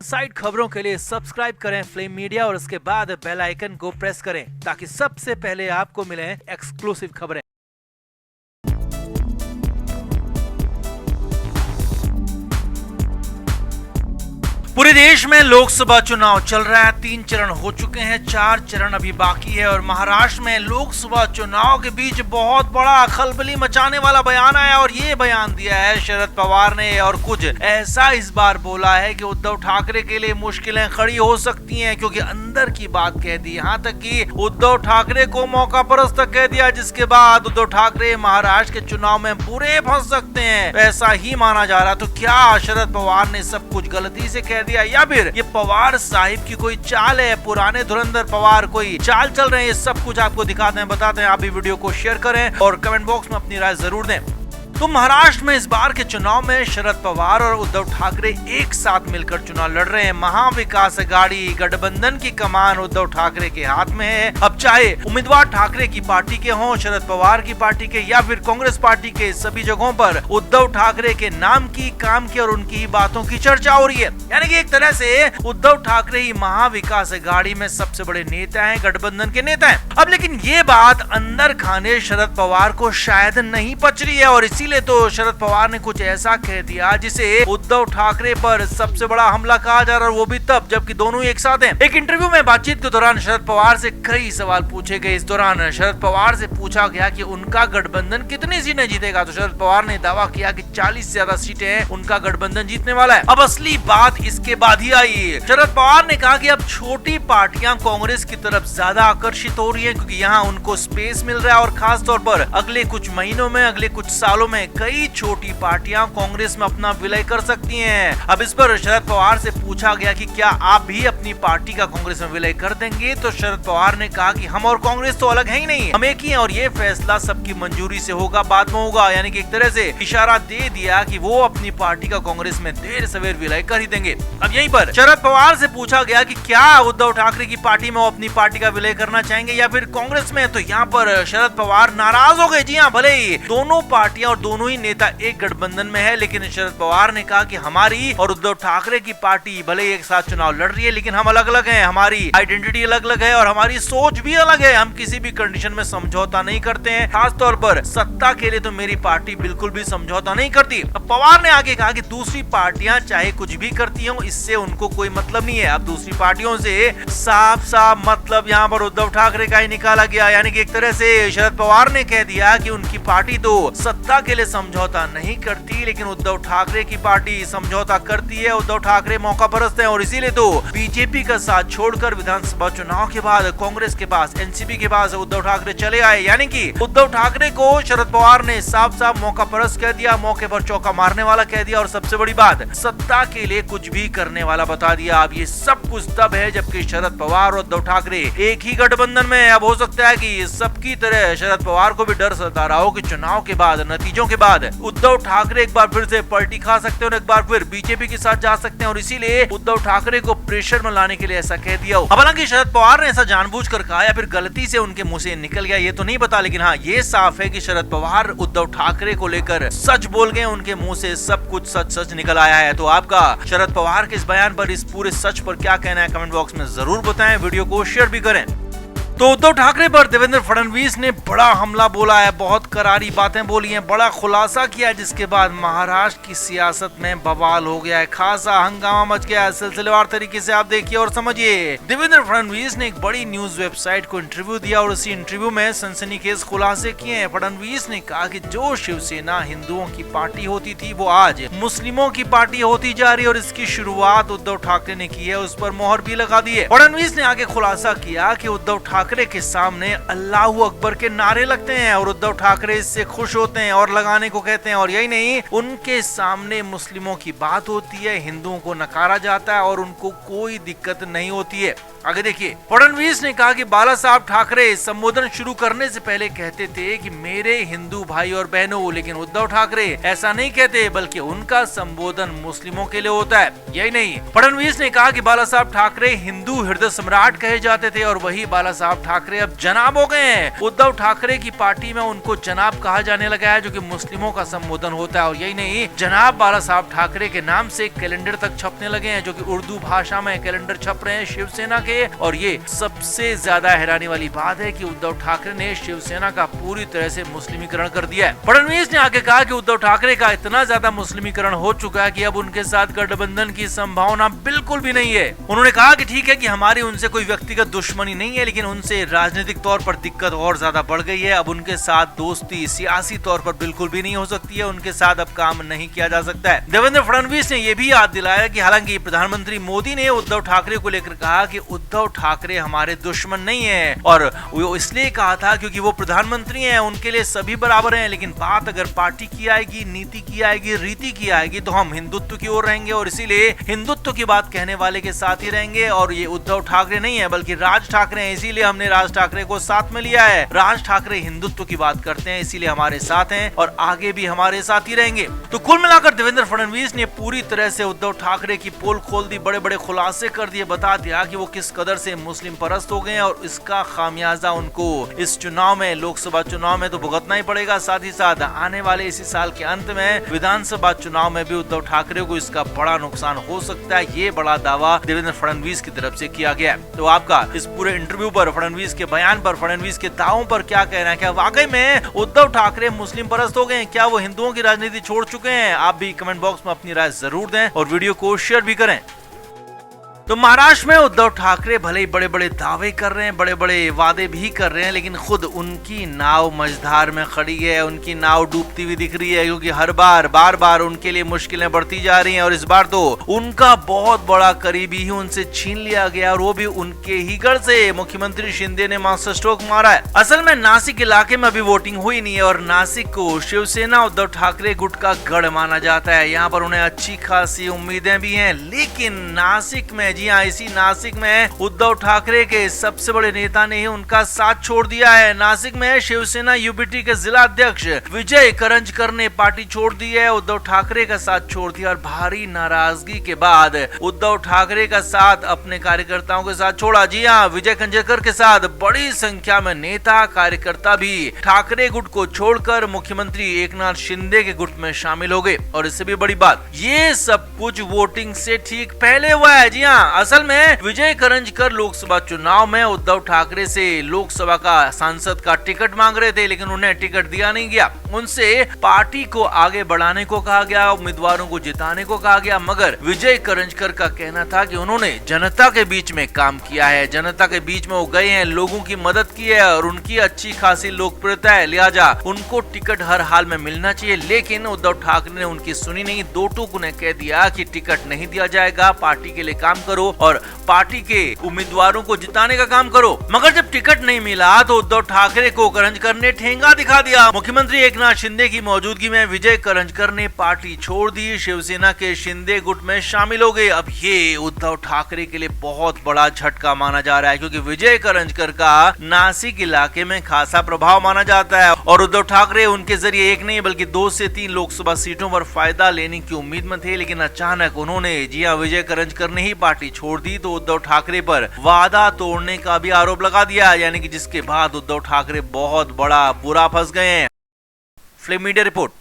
Side खबरों के लिए सब्सक्राइब करें फ्लेम मीडिया और उसके बाद बेल आइकन को प्रेस करें ताकि सबसे पहले आपको मिले एक्सक्लूसिव खबरें। पूरे देश में लोकसभा चुनाव चल रहा है। 3 चरण हो चुके हैं, 4 चरण अभी बाकी है और महाराष्ट्र में लोकसभा चुनाव के बीच बहुत बड़ा खलबली मचाने वाला बयान आया और ये बयान दिया है शरद पवार ने और कुछ ऐसा इस बार बोला है कि उद्धव ठाकरे के लिए मुश्किलें खड़ी हो सकती हैं, क्योंकि अंदर की बात कह दी। यहाँ तक कि उद्धव ठाकरे को मौका परस्त तक कह दिया, जिसके बाद उद्धव ठाकरे महाराष्ट्र के चुनाव में बुरे फंस सकते हैं, ऐसा ही माना जा रहा। तो क्या शरद पवार ने सब कुछ गलती से कह दिया या फिर ये पवार साहिब की कोई चाल है, पुराने धुरंधर पवार कोई चाल चल रहे हैं? ये सब कुछ आपको दिखाते हैं, बताते हैं। आप भी वीडियो को शेयर करें और कमेंट बॉक्स में अपनी राय जरूर दें। तो महाराष्ट्र में इस बार के चुनाव में शरद पवार और उद्धव ठाकरे एक साथ मिलकर चुनाव लड़ रहे हैं। महाविकास आघाड़ी गठबंधन की कमान उद्धव ठाकरे के हाथ में है। अब चाहे उम्मीदवार ठाकरे की पार्टी के हों, शरद पवार की पार्टी के या फिर कांग्रेस पार्टी के, सभी जगहों पर उद्धव ठाकरे के नाम की, काम की और उनकी ही बातों की चर्चा हो रही है। यानी कि एक तरह से उद्धव ठाकरे ही महाविकास आघाड़ी में सबसे बड़े नेता है, गठबंधन के नेता है। अब लेकिन ये बात अंदर खाने शरद पवार को शायद नहीं पच रही है और इसीलिए तो शरद पवार ने कुछ ऐसा कह दिया जिसे उद्धव ठाकरे पर सबसे बड़ा हमला कहा जा रहा है, वो भी तब जबकि दोनों ही एक साथ हैं। एक इंटरव्यू में बातचीत के दौरान शरद पवार से कई सवाल पूछे गए। इस दौरान शरद पवार से पूछा गया कि उनका गठबंधन कितनी सीटें जीतेगा, तो शरद पवार ने दावा किया कि 40 से ज्यादा सीटें उनका गठबंधन जीतने वाला है। अब असली बात इसके बाद ही आई। शरद पवार ने कहा कि अब छोटी पार्टियां कांग्रेस की तरफ ज्यादा आकर्षित हो रही है, क्योंकि यहाँ उनको स्पेस मिल रहा है और खास तौर पर अगले कुछ महीनों में, अगले कुछ सालों में कई छोटी पार्टियां कांग्रेस में अपना विलय कर सकती हैं। अब इस पर शरद पवार से पूछा गया कि क्या आप भी अपनी पार्टी का कांग्रेस में विलय कर देंगे, तो शरद पवार ने कहा कि हम और कांग्रेस तो अलग है ही नहीं, हम एक ही हैं और ये फैसला सबकी मंजूरी से होगा, बाद में होगा। यानी कि एक तरह से इशारा दे दिया कि वो अपनी पार्टी का कांग्रेस में देर सवेर विलय कर ही देंगे। अब यहीं पर शरद पवार से पूछा गया कि क्या उद्धव ठाकरे की पार्टी में वो अपनी पार्टी का विलय करना चाहेंगे या फिर कांग्रेस में, तो यहाँ पर शरद पवार नाराज हो गए। जी हाँ, भले ही दोनों पार्टियां और दोनों ही नेता एक गठबंधन में है, लेकिन शरद पवार ने कहा कि हमारी और उद्धव ठाकरे की पार्टी भले ही एक साथ चुनाव लड़ रही है, लेकिन हम अलग अलग हैं, हमारी आइडेंटिटी अलग अलग है और हमारी सोच भी अलग है। हम किसी भी कंडीशन में समझौता नहीं करते हैं, खास तौर पर सत्ता के लिए तो मेरी पार्टी बिल्कुल भी समझौता नहीं करती। अब पवार ने आगे कहा कि दूसरी पार्टियां चाहे कुछ भी करती हो, इससे उनको कोई मतलब नहीं है। अब दूसरी पार्टियों से साफ साफ मतलब यहाँ पर उद्धव ठाकरे का ही निकाला गया। यानी कि एक तरह से शरद पवार ने कह दिया कि उनकी पार्टी तो सत्ता के लिए समझौता नहीं करती, लेकिन उद्धव ठाकरे की पार्टी समझौता करती है। उद्धव ठाकरे मौका परस्त हैं और इसीलिए तो बीजेपी का साथ छोड़कर विधानसभा चुनाव के बाद कांग्रेस के पास, एनसीपी के पास उद्धव ठाकरे चले आए। यानी कि उद्धव ठाकरे को शरद पवार ने साफ साफ मौका परस्त कह दिया, मौके पर चौका मारने वाला कह दिया और सबसे बड़ी बात, सत्ता के लिए कुछ भी करने वाला बता दिया। अब ये सब कुछ तब है जबकि शरद पवार और उद्धव ठाकरे एक ही गठबंधन में। अब हो सकता है कि सबकी तरह शरद पवार को भी डर सता रहा हो कि चुनाव के बाद, नतीजों के बाद उद्धव ठाकरे एक बार फिर से पलटी खा सकते हैं और एक बार फिर बीजेपी के साथ जा सकते हैं और इसीलिए उद्धव ठाकरे को प्रेशर में लाने के लिए ऐसा कह दिया हो। हालांकि शरद पवार ने ऐसा जानबूझकर कहा या फिर गलती से उनके मुंह से निकल गया, ये तो नहीं पता, लेकिन हाँ ये साफ है कि शरद पवार उद्धव ठाकरे को लेकर सच बोल गए, उनके मुंह से सब कुछ सच सच निकल आया है। तो आपका शरद पवार के इस बयान पर, इस पूरे सच पर क्या कहना है, कमेंट बॉक्स में जरूर बताएं। वीडियो को शेयर भी करें। तो उद्धव ठाकरे पर देवेंद्र फडणवीस ने बड़ा हमला बोला है, बहुत करारी बातें बोली हैं, बड़ा खुलासा किया है, जिसके बाद महाराष्ट्र की सियासत में बवाल हो गया है, खासा हंगामा मच गया है। सिलसिलेवार तरीके से आप देखिए और समझिए। देवेंद्र फडणवीस ने एक बड़ी न्यूज वेबसाइट को इंटरव्यू दिया और उसी इंटरव्यू में सनसनीखेज खुलासे किए हैं। फडणवीस ने कहा कि जो शिवसेना हिंदुओं की पार्टी होती थी वो आज मुस्लिमों की पार्टी होती जा रही है और इसकी शुरुआत उद्धव ठाकरे ने की है, उस पर मोहर भी लगा दी है। फडणवीस ने आगे खुलासा किया कि उद्धव ठाकरे के सामने अल्लाहू अकबर के नारे लगते हैं और उद्धव ठाकरे इससे खुश होते हैं और लगाने को कहते हैं। और यही नहीं, उनके सामने मुस्लिमों की बात होती है, हिंदुओं को नकारा जाता है और उनको कोई दिक्कत नहीं होती है। आगे देखिए, फडणवीस ने कहा कि बाला साहब ठाकरे संबोधन शुरू करने से पहले कहते थे कि मेरे हिंदू भाई और बहनों, लेकिन उद्धव ठाकरे ऐसा नहीं कहते, बल्कि उनका संबोधन मुस्लिमों के लिए होता है। यही नहीं, फडणवीस ने कहा कि बाला साहब ठाकरे हिंदू हृदय सम्राट कहे जाते थे और वही बाला साहब ठाकरे अब जनाब हो गए हैं। उद्धव ठाकरे की पार्टी में उनको जनाब कहा जाने लगा है, जो कि मुस्लिमों का संबोधन होता है। और यही नहीं, जनाब बाला साहब ठाकरे के नाम से कैलेंडर तक छपने लगे हैं, जो कि उर्दू भाषा में कैलेंडर छप रहे हैं शिवसेना के। और ये सबसे ज्यादा हैरानी वाली बात है कि उद्धव ठाकरे ने शिवसेना का पूरी तरह से मुस्लिमीकरण कर दिया है। फडणवीस ने आगे कहा कि उद्धव ठाकरे का इतना ज्यादा मुस्लिमीकरण हो चुका है कि अब उनके साथ गठबंधन की संभावना बिल्कुल भी नहीं है। उन्होंने कहा कि ठीक है कि हमारी उनसे कोई व्यक्तिगत दुश्मनी नहीं है, लेकिन उनसे राजनीतिक तौर पर दिक्कत और ज्यादा बढ़ गई है। अब उनके साथ दोस्ती सियासी तौर पर बिल्कुल भी नहीं हो सकती है, उनके साथ अब काम नहीं किया जा सकता है। देवेंद्र फडणवीस ने यह भी याद दिलाया कि हालांकि प्रधानमंत्री मोदी ने उद्धव ठाकरे को लेकर कहा कि उद्धव ठाकरे हमारे दुश्मन नहीं है, और वो इसलिए कहा था क्योंकि वो प्रधानमंत्री हैं, उनके लिए सभी बराबर हैं। लेकिन बात अगर पार्टी की आएगी, नीति की आएगी, रीति की आएगी, तो हम हिंदुत्व की ओर रहेंगे और इसीलिए हिंदुत्व की बात कहने वाले के साथ ही रहेंगे। और ये उद्धव ठाकरे नहीं है, बल्कि राज ठाकरे हैं, इसीलिए हमने राज ठाकरे को साथ में लिया है। राज ठाकरे हिंदुत्व की बात करते हैं, इसीलिए हमारे साथ हैं और आगे भी हमारे साथ ही रहेंगे। तो कुल मिलाकर देवेंद्र फडणवीस ने पूरी तरह से उद्धव ठाकरे की पोल खोल दी, बड़े बड़े खुलासे कर दिए, बता दिया कि वो किस कदर से मुस्लिम परस्त हो गए और इसका खामियाजा उनको इस चुनाव में, लोकसभा चुनाव में तो भुगतना ही पड़ेगा। साथ ही साथ आने वाले इसी साल के अंत में विधानसभा चुनाव में भी उद्धव ठाकरे को इसका बड़ा नुकसान हो सकता है। ये बड़ा दावा देवेंद्र फडणवीस की तरफ से किया गया है। तो आपका इस पूरे इंटरव्यू पर, फडणवीस के बयान पर, फडणवीस के दावों पर क्या कहना है? क्या वाकई में उद्धव ठाकरे मुस्लिम परस्त हो गए? क्या वो हिंदुओं की राजनीति छोड़ चुके हैं? आप भी कमेंट बॉक्स में अपनी राय जरूर दें और वीडियो को शेयर भी करें। तो महाराष्ट्र में उद्धव ठाकरे भले ही बड़े बड़े दावे कर रहे हैं, बड़े बड़े वादे भी कर रहे हैं, लेकिन खुद उनकी नाव मझधार में खड़ी है, उनकी नाव डूबती हुई दिख रही है, क्योंकि हर बार बार उनके लिए मुश्किलें बढ़ती जा रही हैं। और इस बार तो उनका बहुत बड़ा करीबी ही उनसे छीन लिया गया, और वो भी उनके ही गढ़ से। मुख्यमंत्री शिंदे ने मास्टर स्ट्रोक मारा है। असल में नासिक इलाके में अभी वोटिंग हुई नहीं है और नासिक को शिवसेना उद्धव ठाकरे गुट का गढ़ माना जाता है। यहाँ पर उन्हें अच्छी खासी उम्मीदें भी हैं, लेकिन नासिक में, जी हाँ, इसी नासिक में उद्धव ठाकरे के सबसे बड़े नेता ने ही उनका साथ छोड़ दिया है। नासिक में शिवसेना यूबीटी के जिला अध्यक्ष विजय करंजकर ने पार्टी छोड़ दी है, उद्धव ठाकरे का साथ छोड़ दिया और भारी नाराजगी के बाद उद्धव ठाकरे का साथ अपने कार्यकर्ताओं के साथ छोड़ा। जी हाँ, विजय करंजकर के साथ बड़ी संख्या में नेता कार्यकर्ता भी ठाकरे गुट को छोड़कर मुख्यमंत्री एकनाथ शिंदे के गुट में शामिल हो गए। और इससे भी बड़ी बात, ये सब कुछ वोटिंग से ठीक पहले हुआ है। जी हाँ, असल में विजय करंजकर लोकसभा चुनाव में उद्धव ठाकरे से लोकसभा का सांसद का टिकट मांग रहे थे, लेकिन उन्हें टिकट दिया नहीं गया। उनसे पार्टी को आगे बढ़ाने को कहा गया, उम्मीदवारों को जिताने को कहा गया, मगर विजय करंजकर का कहना था कि उन्होंने जनता के बीच में काम किया है, जनता के बीच में वो गए हैं, लोगों की मदद की है और उनकी अच्छी खासी लोकप्रियता है, लिहाजा उनको टिकट हर हाल में मिलना चाहिए। लेकिन उद्धव ठाकरे ने उनकी सुनी नहीं, दो टूक उन्हें कह दिया कि टिकट नहीं दिया जाएगा, पार्टी के लिए काम करो और पार्टी के उम्मीदवारों को जिताने का काम करो। मगर जब टिकट नहीं मिला तो उद्धव ठाकरे को करंजकर ने ठेंगा दिखा दिया। मुख्यमंत्री एकनाथ शिंदे की मौजूदगी में विजय करंजकर ने पार्टी छोड़ दी, शिवसेना के शिंदे गुट में शामिल हो गए। अब ये उद्धव ठाकरे के लिए बहुत बड़ा झटका माना जा रहा है, क्योंकि विजय करंजकर का नासिक इलाके में खासा प्रभाव माना जाता है और उद्धव ठाकरे उनके जरिए एक नहीं बल्कि 2 से 3 लोकसभा सीटों पर फायदा लेने की उम्मीद में थे। लेकिन अचानक उन्होंने, जी हाँ, विजय करंजकर ने ही पार्टी छोड़ दी तो उद्धव ठाकरे पर वादा तोड़ने का भी आरोप लगा दिया, यानी कि जिसके बाद उद्धव ठाकरे बहुत बड़ा बुरा फंस गए हैं। Film media report.